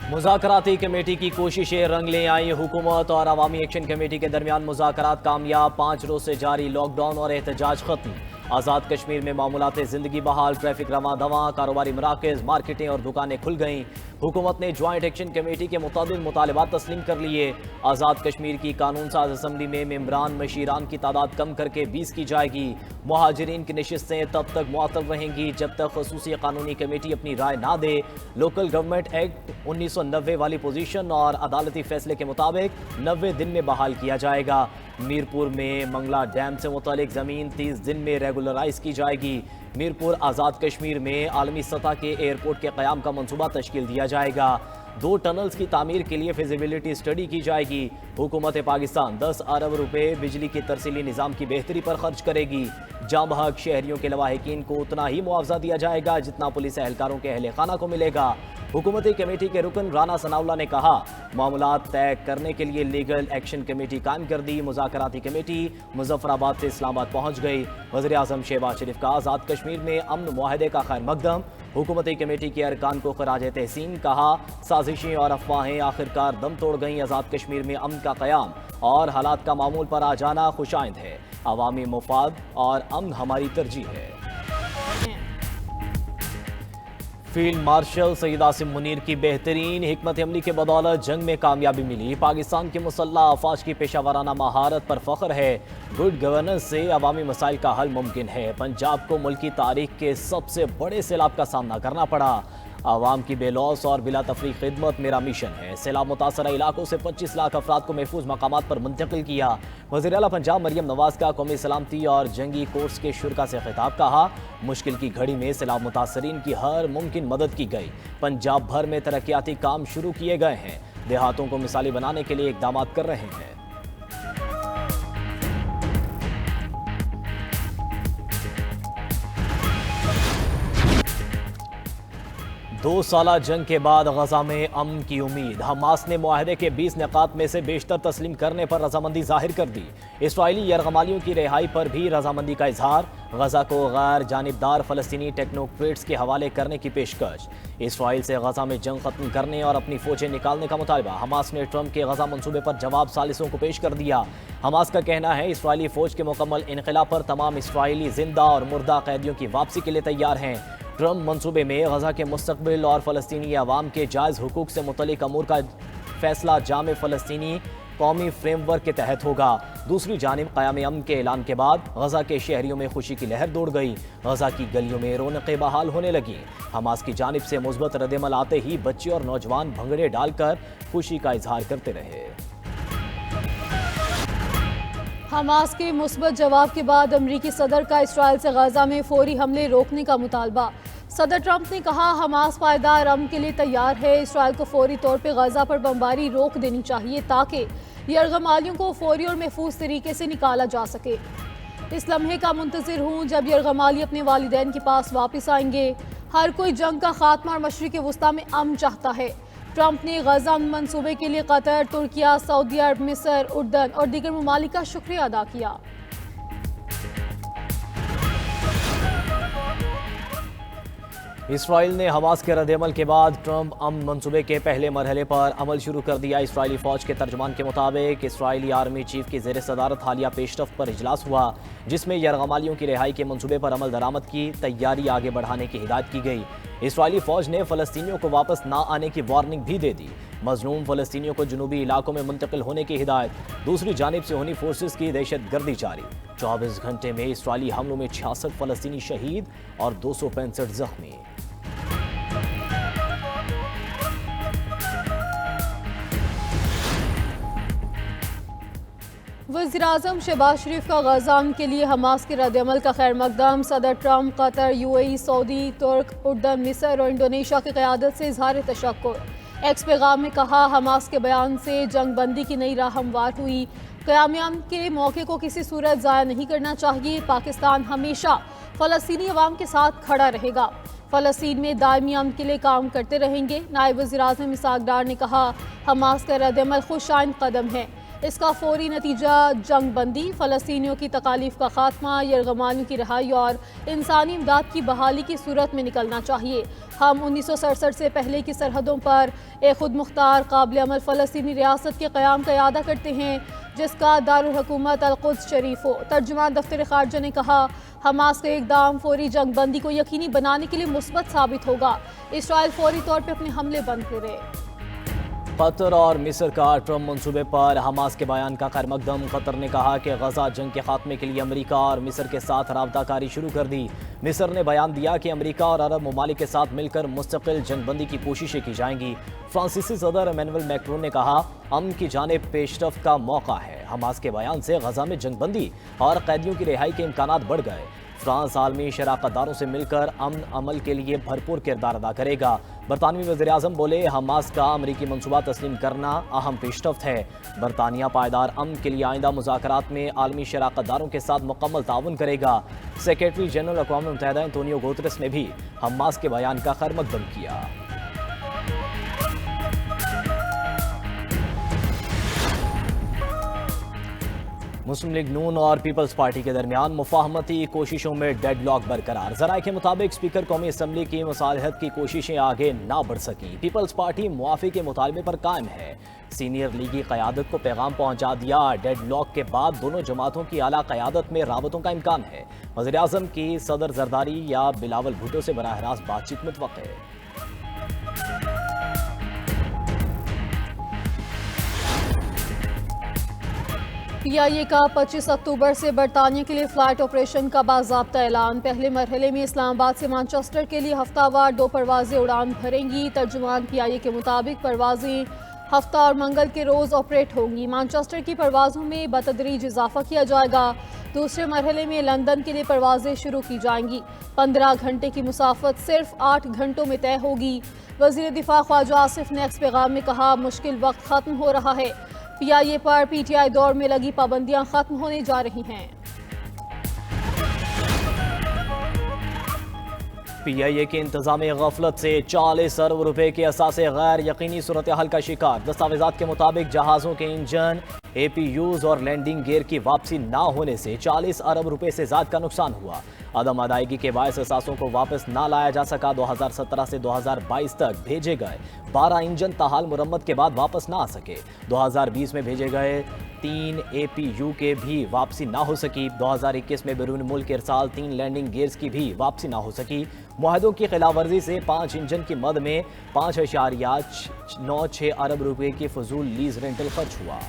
مذاکراتی committee کی کوششیں رنگ لے آئی۔ حکومت اور عوامی ایکشن کمیٹی کے درمیان مذاکرات کامیاب، 5 روز سے جاری لاک ڈاؤن اور احتجاج ختم۔ آزاد کشمیر میں معمولات زندگی بحال، ٹریفک رواں دواں، کاروباری مراکز، مارکیٹیں اور دکانیں کھل گئیں۔ حکومت نے جوائنٹ ایکشن کمیٹی کے متعدد مطالبات تسلیم کر لیے۔ آزاد کشمیر کی قانون ساز اسمبلی میں ممبران مشیران کی تعداد کم کر کے 20 کی جائے گی۔ مہاجرین کی نشستیں تب تک معطل رہیں گی جب تک خصوصی قانونی کمیٹی اپنی رائے نہ دے۔ لوکل گورنمنٹ ایکٹ 1990 والی پوزیشن اور عدالتی فیصلے کے مطابق 90 دن میں بحال کیا جائے گا۔ میرپور میں منگلا ڈیم سے متعلق زمین 30 دن میں ریگولرائز کی جائے گی۔ میرپور آزاد کشمیر میں عالمی سطح کے ایئرپورٹ کے قیام کا منصوبہ تشکیل دیا جائے گا۔ 2 ٹنلز کی تعمیر کے لیے فیزیبلٹی اسٹڈی کی جائے گی۔ حکومت پاکستان 10 ارب روپے بجلی کی ترسیلی نظام کی بہتری پر خرچ کرے گی۔ جاں بحق شہریوں کے لواحقین کو اتنا ہی معاوضہ دیا جائے گا جتنا پولیس اہلکاروں کے اہل خانہ کو ملے گا۔ حکومتی کمیٹی کے رکن رانا ثناءاللہ نے کہا، معاملات طے کرنے کے لیے لیگل ایکشن کمیٹی قائم کر دی۔ مذاکراتی کمیٹی مظفر آباد سے اسلام آباد پہنچ گئی۔ وزیر اعظم شہباز شریف کا آزاد کشمیر میں امن معاہدے کا خیر مقدم۔ حکومتی کمیٹی کے ارکان کو خراج تحسین، کہا سازشیں اور افواہیں آخرکار دم توڑ گئیں۔ آزاد کشمیر میں امن کا قیام اور حالات کا معمول پر آ جانا خوش آئند ہے۔ عوامی مفاد اور امن ہماری ترجیح ہے۔ فیلڈ مارشل سید عاصم منیر کی بہترین حکمت عملی کے بدولت جنگ میں کامیابی ملی۔ پاکستان کی مسلح افواج کی پیشہ ورانہ مہارت پر فخر ہے۔ گڈ گورننس سے عوامی مسائل کا حل ممکن ہے۔ پنجاب کو ملکی تاریخ کے سب سے بڑے سیلاب کا سامنا کرنا پڑا۔ عوام کی بے لوث اور بلا تفریق خدمت میرا مشن ہے۔ سیلاب متاثرہ علاقوں سے 25 لاکھ افراد کو محفوظ مقامات پر منتقل کیا۔ وزیر اعلیٰ پنجاب مریم نواز کا قومی سلامتی اور جنگی کورس کے شرکاء سے خطاب، کہا مشکل کی گھڑی میں سیلاب متاثرین کی ہر ممکن مدد کی گئی۔ پنجاب بھر میں ترقیاتی کام شروع کیے گئے ہیں۔ دیہاتوں کو مثالی بنانے کے لیے اقدامات کر رہے ہیں۔ 2 سالہ جنگ کے بعد غزہ میں امن کی امید۔ حماس نے معاہدے کے 20 نکات میں سے بیشتر تسلیم کرنے پر رضامندی ظاہر کر دی۔ اسرائیلی یرغمالیوں کی رہائی پر بھی رضامندی کا اظہار۔ غزہ کو غیر جانبدار فلسطینی ٹیکنوکریٹس کے حوالے کرنے کی پیشکش۔ اسرائیل سے غزہ میں جنگ ختم کرنے اور اپنی فوجیں نکالنے کا مطالبہ۔ حماس نے ٹرمپ کے غزہ منصوبے پر جواب ثالثوں کو پیش کر دیا۔ حماس کا کہنا ہے اسرائیلی فوج کے مکمل انخلا پر تمام اسرائیلی زندہ اور مردہ قیدیوں کی واپسی کے لیے تیار ہیں۔ ٹرمپ منصوبے میں غزہ کے مستقبل اور فلسطینی عوام کے جائز حقوق سے متعلق امور کا فیصلہ جامع فلسطینی قومی فریم ورک کے تحت ہوگا۔ دوسری جانب قیام امن کے اعلان کے بعد غزہ کے شہریوں میں خوشی کی لہر دوڑ گئی۔ غزہ کی گلیوں میں رونقیں بحال ہونے لگیں۔ حماس کی جانب سے مثبت ردعمل آتے ہی بچے اور نوجوان بھنگڑے ڈال کر خوشی کا اظہار کرتے رہے۔ حماس کے مثبت جواب کے بعد امریکی صدر کا اسرائیل سے غزہ میں فوری حملے روکنے کا مطالبہ۔ صدر ٹرمپ نے کہا حماس پائیدار امن کے لیے تیار ہے۔ اسرائیل کو فوری طور پہ غزہ پر بمباری روک دینی چاہیے تاکہ یرغمالیوں کو فوری اور محفوظ طریقے سے نکالا جا سکے۔ اس لمحے کا منتظر ہوں جب یرغمالی اپنے والدین کے پاس واپس آئیں گے۔ ہر کوئی جنگ کا خاتمہ اور مشرق وسطیٰ میں امن چاہتا ہے۔ ٹرمپ نے غزہ منصوبے کے لیے قطر، ترکیہ، سعودی عرب، مصر، اردن اور دیگر ممالک کا شکریہ ادا کیا۔ اسرائیل نے حماس کے رد عمل کے بعد ٹرمپ امن منصوبے کے پہلے مرحلے پر عمل شروع کر دیا۔ اسرائیلی فوج کے ترجمان کے مطابق اسرائیلی آرمی چیف کی زیر صدارت حالیہ پیش رفت پر اجلاس ہوا، جس میں یرغمالیوں کی رہائی کے منصوبے پر عمل درآمد کی تیاری آگے بڑھانے کی ہدایت کی گئی۔ اسرائیلی فوج نے فلسطینیوں کو واپس نہ آنے کی وارننگ بھی دے دی۔ مظلوم فلسطینیوں کو جنوبی علاقوں میں منتقل ہونے کی ہدایت۔ دوسری جانب صہیونی فورسز کی دہشت گردی جاری۔ 24 گھنٹے میں اسرائیلی حملوں میں 66 فلسطینی شہید اور 265 زخمی۔ وزیراعظم شہباز شریف کا غزہ کے لیے حماس کے رد عمل کا خیر مقدم۔ صدر ٹرمپ قطر، UAE، سعودی، ترک، اردن، مصر اور انڈونیشیا کی قیادت سے اظہار تشکر۔ ایکس پیغام میں کہا حماس کے بیان سے جنگ بندی کی نئی راہ ہموار ہوئی۔ قیام امن کے موقع کو کسی صورت ضائع نہیں کرنا چاہیے۔ پاکستان ہمیشہ فلسطینی عوام کے ساتھ کھڑا رہے گا۔ فلسطین میں دائمی امن کے لیے کام کرتے رہیں گے۔ نائب وزیر اعظم اسحاق ڈار نے کہا حماس کا رد عمل خوش آئند قدم ہے۔ اس کا فوری نتیجہ جنگ بندی، فلسطینیوں کی تکالیف کا خاتمہ، یرغمالیوں کی رہائی اور انسانی امداد کی بحالی کی صورت میں نکلنا چاہیے۔ ہم 1967 سے پہلے کی سرحدوں پر ایک خود مختار قابل عمل فلسطینی ریاست کے قیام کا اعادہ کرتے ہیں جس کا دارالحکومت القدس شریف ہو۔ ترجمان دفتر خارجہ نے کہا، حماس کا اقدام فوری جنگ بندی کو یقینی بنانے کے لیے مثبت ثابت ہوگا۔ اسرائیل فوری طور پر اپنے حملے بند کرے۔ قطر اور مصر کا ٹرمپ منصوبے پر حماس کے بیان کا خیر مقدم۔ قطر نے کہا کہ غزہ جنگ کے خاتمے کے لیے امریکہ اور مصر کے ساتھ رابطہ کاری شروع کر دی۔ مصر نے بیان دیا کہ امریکہ اور عرب ممالک کے ساتھ مل کر مستقل جنگ بندی کی کوششیں کی جائیں گی۔ فرانسیسی صدر ایمینوئل میکرون نے کہا، امن کی جانب پیش رفت کا موقع ہے۔ حماس کے بیان سے غزہ میں جنگ بندی اور قیدیوں کی رہائی کے امکانات بڑھ گئے۔ فرانس عالمی شراکت داروں سے مل کر امن عمل کے لیے بھرپور کردار ادا کرے گا۔ برطانوی وزیر اعظم بولے، حماس کا امریکی منصوبہ تسلیم کرنا اہم پیش رفت ہے۔ برطانیہ پائیدار امن کے لیے آئندہ مذاکرات میں عالمی شراکت داروں کے ساتھ مکمل تعاون کرے گا۔ سیکریٹری جنرل اقوام متحدہ انتونیو گوتریس نے بھی حماس کے بیان کا خیر مقدم کیا۔ مسلم لیگ نون اور پیپلز پارٹی کے درمیان مفاہمتی کوششوں میں ڈیڈ لاک برقرار۔ ذرائع کے مطابق اسپیکر قومی اسمبلی کی مصالحت کی کوششیں آگے نہ بڑھ سکی۔ پیپلز پارٹی معافی کے مطالبے پر قائم ہے۔ سینئر لیگی قیادت کو پیغام پہنچا دیا۔ ڈیڈ لاک کے بعد دونوں جماعتوں کی اعلیٰ قیادت میں رابطوں کا امکان ہے۔ وزیر اعظم کی صدر زرداری یا بلاول بھٹو سے براہ راست بات چیت متوقع ہے۔ پی آئی اے کا 25 اکتوبر سے برطانیہ کے لیے فلائٹ آپریشن کا باضابطہ اعلان۔ پہلے مرحلے میں اسلام آباد سے مانچسٹر کے لیے ہفتہ وار 2 پروازیں اڑان بھریں گی۔ ترجمان پی آئی اے کے مطابق پروازیں ہفتہ اور منگل کے روز آپریٹ ہوں گی۔ مانچسٹر کی پروازوں میں بتدریج اضافہ کیا جائے گا۔ دوسرے مرحلے میں لندن کے لیے پروازیں شروع کی جائیں گی۔ 15 گھنٹے کی مسافت صرف 8 گھنٹوں میں طے ہوگی۔ وزیر دفاع خواجہ آصف نے ایکس پیغام میں کہا، مشکل وقت ختم ہو رہا ہے۔ پی آئی اے پر پی ٹی آئی دور میں لگی پابندیاں ختم ہونے جا رہی ہیں۔ پی آئی اے کی انتظامی غفلت سے 40 ارب روپے کے اثاثے غیر یقینی صورتحال کا شکار۔ دستاویزات کے مطابق جہازوں کے انجن، اے پی یوز اور لینڈنگ گیئر کی واپسی نہ ہونے سے 40 ارب روپے سے زائد کا نقصان ہوا۔ عدم ادائیگی کے باعث اثاثوں کو واپس نہ لایا جا سکا۔ 2017 سے 2022 تک بھیجے گئے 12 انجن تاحال مرمت کے بعد واپس نہ آ سکے۔ 2020 میں بھیجے گئے 3 اے پی یو کے بھی واپسی نہ ہو سکی۔ 2021 میں بیرون ملک ارسال 3 لینڈنگ گیئرز کی بھی واپسی نہ ہو سکی۔ معاہدوں کی خلاف ورزی سے 5 انجن کی مد میں 5.96 ارب روپے کی فضول لیز رینٹل خرچ ہوا۔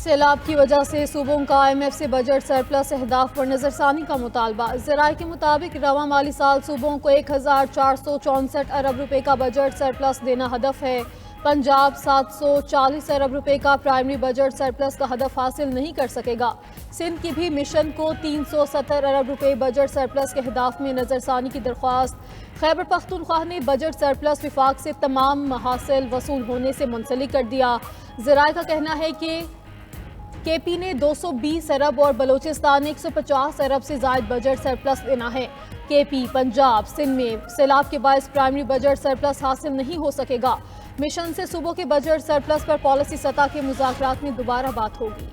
سیلاب کی وجہ سے صوبوں کا آئی ایم ایف سے بجٹ سرپلس اہداف پر نظر ثانی کا مطالبہ۔ ذرائع کے مطابق رواں مالی سال صوبوں کو 1464 ارب روپے کا بجٹ سرپلس دینا ہدف ہے۔ پنجاب 740 ارب روپے کا پرائمری بجٹ سرپلس کا ہدف حاصل نہیں کر سکے گا۔ سندھ کی بھی مشن کو 370 ارب روپے بجٹ سرپلس کے اہداف میں نظر ثانی کی درخواست۔ خیبر پختونخوا نے بجٹ سرپلس وفاق سے تمام محاصل وصول ہونے سے منسلک کر دیا۔ ذرائع کا کہنا ہے کہ کے پی نے 220 ارب اور بلوچستان نے 150 ارب سے زائد بجٹ سرپلس دینا ہے۔ کے پی، پنجاب، سندھ میں سیلاب کے باعث پرائمری بجٹ سرپلس حاصل نہیں ہو سکے گا۔ مشن سے صوبوں کے بجٹ سرپلس پر پالیسی سطح کے مذاکرات میں دوبارہ بات ہوگی۔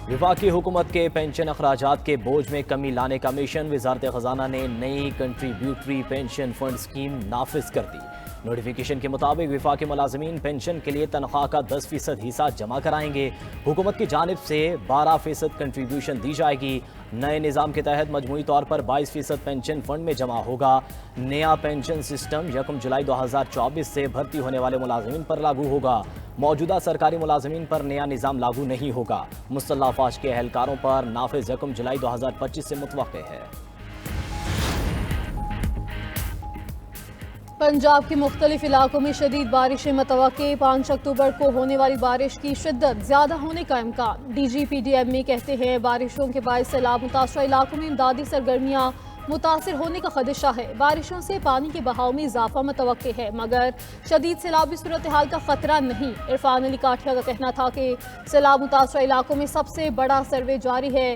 وفاقی حکومت کے پینشن اخراجات کے بوجھ میں کمی لانے کا مشن۔ وزارت خزانہ نے نئی کنٹریبیوٹری پینشن فنڈ اسکیم نافذ کر دی۔ نوٹیفیکیشن کے مطابق وفاقی ملازمین پینشن کے لیے تنخواہ کا 10% حصہ جمع کرائیں گے۔ حکومت کی جانب سے 12% کنٹریبیوشن دی جائے گی۔ نئے نظام کے تحت مجموعی طور پر 22% پینشن فنڈ میں جمع ہوگا۔ نیا پینشن سسٹم 1 جولائی 2024 سے بھرتی ہونے والے ملازمین پر لاگو ہوگا۔ موجودہ سرکاری ملازمین پر نیا نظام لاگو نہیں ہوگا۔ مسلح افواج کے اہلکاروں پر نافذ 1 جولائی 2025 سے متوقع ہے۔ پنجاب کے مختلف علاقوں میں شدید بارشیں متوقع۔ 5 اکتوبر کو ہونے والی بارش کی شدت زیادہ ہونے کا امکان۔ D G P D M میں کہتے ہیں، بارشوں کے باعث سیلاب متاثرہ علاقوں میں امدادی سرگرمیاں متاثر ہونے کا خدشہ ہے۔ بارشوں سے پانی کے بہاؤ میں اضافہ متوقع ہے، مگر شدید سیلابی صورتحال کا خطرہ نہیں۔ عرفان علی کاٹھیا کا کہنا تھا کہ سیلاب متاثرہ علاقوں میں سب سے بڑا سروے جاری ہے۔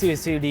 CCD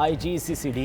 IG CCD